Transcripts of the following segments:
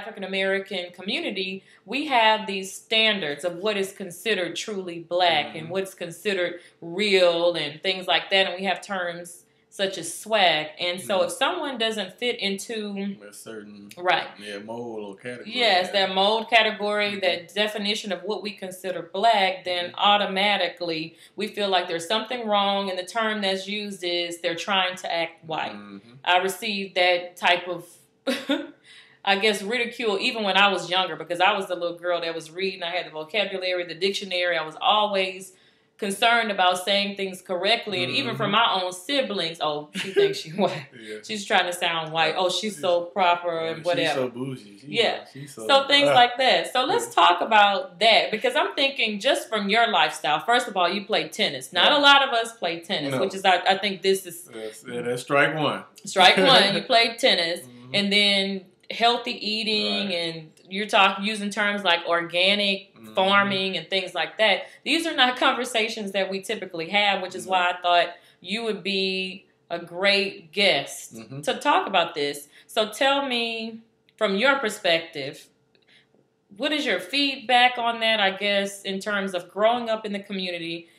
African-American community, we have these standards of what is considered truly black and what's considered real and things like that. And we have terms such as swag. And so if someone doesn't fit into a certain mold or category. Yes, that mold category, that definition of what we consider black, then automatically we feel like there's something wrong, and the term that's used is they're trying to act white. I received that type of I guess ridicule even when I was younger, because I was the little girl that was reading. I had the vocabulary, the dictionary. I was always concerned about saying things correctly, and even from my own siblings, oh, she thinks she's white. She's trying to sound white. Oh, she's so proper and whatever. She's so bougie. She's so things like that. So let's talk about that, because I'm thinking just from your lifestyle. First of all, you play tennis. Not a lot of us play tennis, which is I think this is that's strike one. Strike one. You played tennis, and then healthy eating, and you're using terms like organic farming and things like that. These are not conversations that we typically have, which is why I thought you would be a great guest to talk about this. So tell me, from your perspective, what is your feedback on that, I guess, in terms of growing up in the community?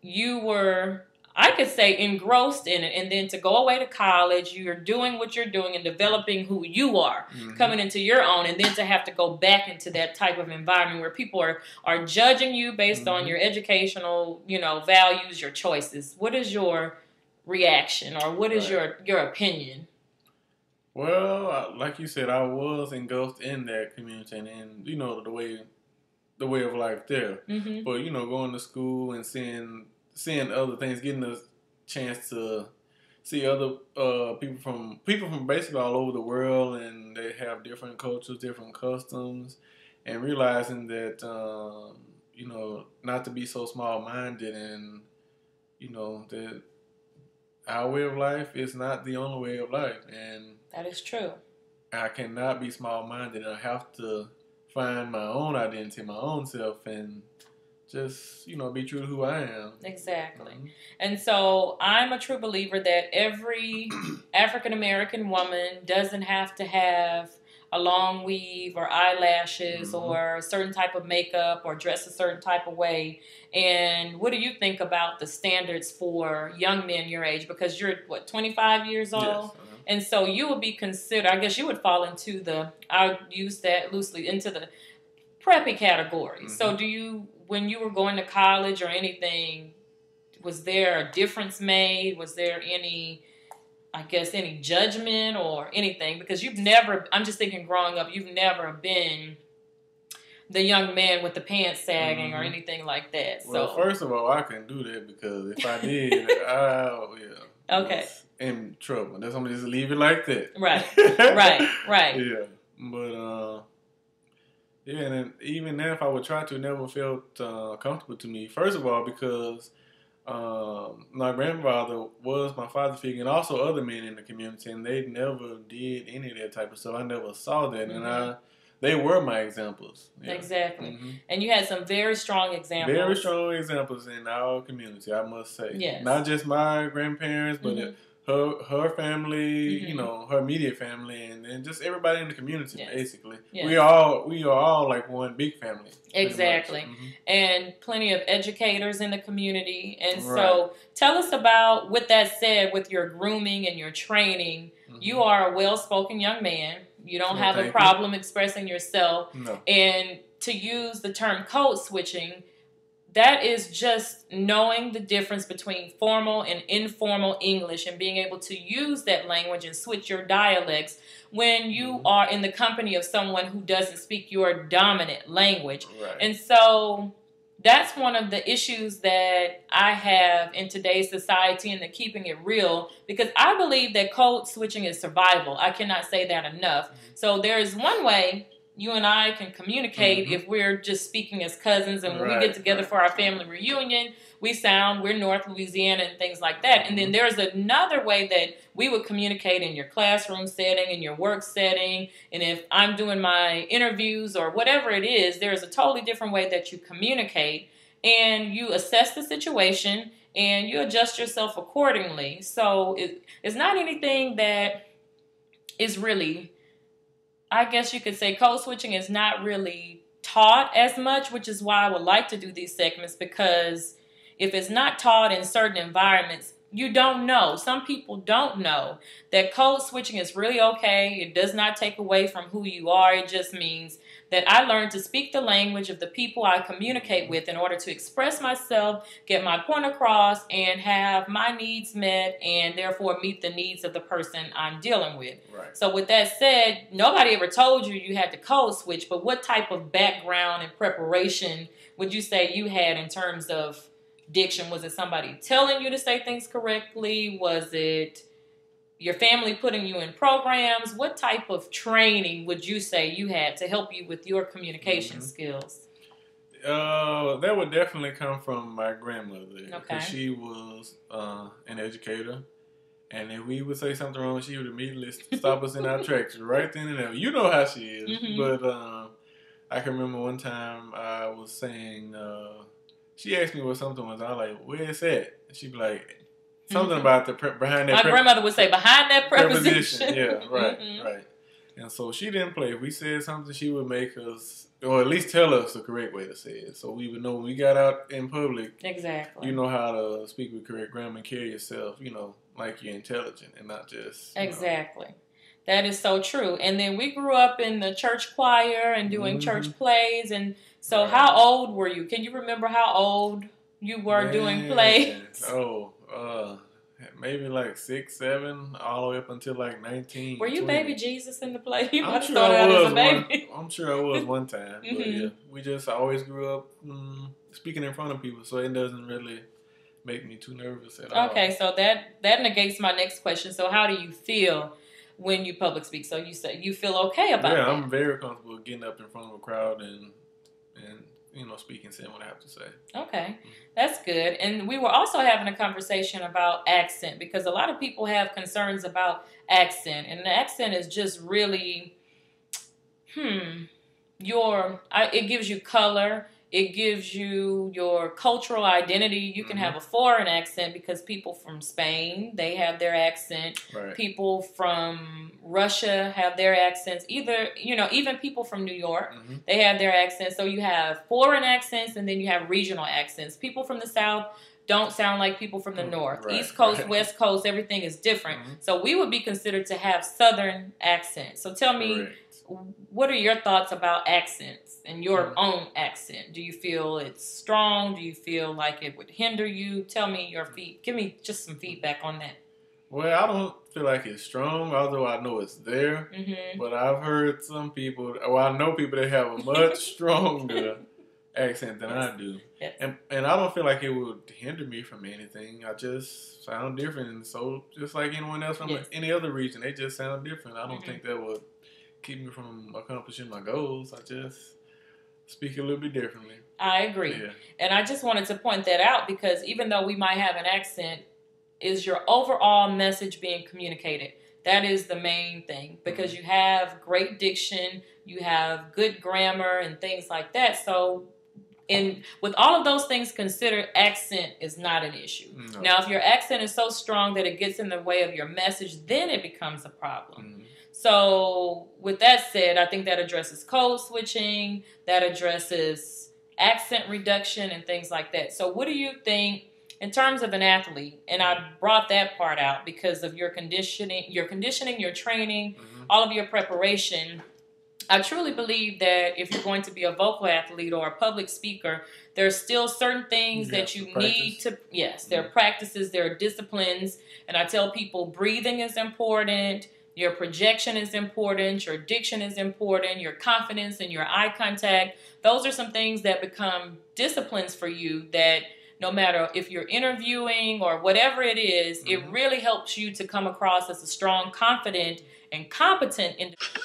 You were, I could say, engrossed in it, and then to go away to college, you're doing what you're doing and developing who you are, coming into your own, and then to have to go back into that type of environment where people are judging you based on your educational, values, your choices. What is your reaction, or what is your opinion? Well, like you said, I was engulfed in that community, and the way of life there. But going to school and seeing other things, getting a chance to see other people from basically all over the world, and they have different cultures, different customs, and realizing that not to be so small-minded, and that our way of life is not the only way of life, and that is true. I cannot be small-minded, and I have to find my own identity, my own self, and just, be true to who I am. Exactly. And so I'm a true believer that every African-American woman doesn't have to have a long weave or eyelashes or a certain type of makeup or dress a certain type of way. And what do you think about the standards for young men your age? Because you're, 25 years old? Yes. And so you would be considered, I guess you would fall into I'll use that loosely, into the preppy category. So when you were going to college or anything, was there a difference made? Was there any judgment or anything? Because I'm just thinking growing up, you've never been the young man with the pants sagging or anything like that. Well, first of all, I couldn't do that, because if I did, I was in trouble. That's why I'm just leave it like that. Right. Yeah. But and then even now, if I would try to, it never felt comfortable to me. First of all, because my grandfather was my father figure, and also other men in the community, and they never did any of that type of stuff. I never saw that, and they were my examples. Yeah. Exactly. And you had some very strong examples. Very strong examples in our community, I must say. Yes. Not just my grandparents, but her family, her immediate family, and just everybody in the community, basically. Yes. We are all like one big family. Exactly. And plenty of educators in the community. And so tell us about, with that said, with your grooming and your training, you are a well-spoken young man. You don't have a problem expressing yourself. No. And to use the term code switching, that is just knowing the difference between formal and informal English, and being able to use that language and switch your dialects when you are in the company of someone who doesn't speak your dominant language. And so that's one of the issues that I have in today's society, and the keeping it real, because I believe that code switching is survival. I cannot say that enough. So there is one way you and I can communicate if we're just speaking as cousins, and when we get together for our family reunion, we're North Louisiana and things like that. And then there's another way that we would communicate in your classroom setting, in your work setting, and if I'm doing my interviews or whatever it is, there's a totally different way that you communicate, and you assess the situation and you adjust yourself accordingly. So it's not anything that is really I guess you could say code switching is not really taught as much, which is why I would like to do these segments, because if it's not taught in certain environments, you don't know. Some people don't know that code switching is really okay. It does not take away from who you are. It just means that I learned to speak the language of the people I communicate with in order to express myself, get my point across, and have my needs met, and therefore meet the needs of the person I'm dealing with. Right. So with that said, nobody ever told you you had to code switch, but what type of background and preparation would you say you had in terms of diction? Was it somebody telling you to say things correctly? Was it your family putting you in programs? What type of training would you say you had to help you with your communication skills? That would definitely come from my grandmother. Okay. Because she was an educator. And if we would say something wrong, she would immediately stop us in our tracks right then and there. You know how she is. But I can remember one time I was saying, she asked me what something was. I was like, where is that? And she'd be like, something about the behind that. My grandmother would say, behind that preposition. Yeah, right, right. And so she didn't play. If we said something, she would make us, or at least tell us the correct way to say it. So we would know when we got out in public. Exactly. You know how to speak with correct grammar and carry yourself, you know, like you're intelligent and not just. Exactly. Know. That is so true. And then we grew up in the church choir and doing church plays. And so how old were you? Can you remember how old you were doing plays? Oh, maybe like 6, 7, all the way up until like 19. Were you 20. baby Jesus in the play? You I'm must sure have I started out was. as a baby. I'm sure I was one time. But yeah, we just always grew up speaking in front of people, so it doesn't really make me too nervous at all. Okay, so that negates my next question. So how do you feel when you public speak? So you say you feel okay about that? Yeah, I'm very comfortable getting up in front of a crowd and you know, speaking, saying what I have to say. Okay, that's good. And we were also having a conversation about accent, because a lot of people have concerns about accent, and the accent is just really, it gives you color. It gives you your cultural identity. You can have a foreign accent because people from Spain, they have their accent. Right. People from Russia have their accents. Even people from New York, they have their accents. So you have foreign accents, and then you have regional accents. People from the South don't sound like people from the North. Right. East Coast, West Coast, everything is different. So we would be considered to have Southern accents. So tell me, what are your thoughts about accents and your own accent? Do you feel it's strong? Do you feel like it would hinder you? Tell me give me just some feedback on that. Well, I don't feel like it's strong, although I know it's there. But I've heard some people, I know people that have a much stronger accent than I do. Yes. And I don't feel like it would hinder me from anything. I just sound different. And so just like anyone else from any other region, they just sound different. I don't think that would keep me from accomplishing my goals. I just speak a little bit differently. I agree. Yeah. And I just wanted to point that out, because even though we might have an accent, is your overall message being communicated? That is the main thing, because you have great diction, you have good grammar and things like that. So with all of those things considered, accent is not an issue. No. Now, if your accent is so strong that it gets in the way of your message, then it becomes a problem. So with that said, I think that addresses code switching, that addresses accent reduction and things like that. So what do you think in terms of an athlete? And I brought that part out because of your conditioning, your training, all of your preparation. I truly believe that if you're going to be a vocal athlete or a public speaker, there's still certain things that you need to, there are practices, there are disciplines. And I tell people breathing is important. Your projection is important. Your diction is important. Your confidence and your eye contact. Those are some things that become disciplines for you that no matter if you're interviewing or whatever it is, it really helps you to come across as a strong, confident, and competent individual.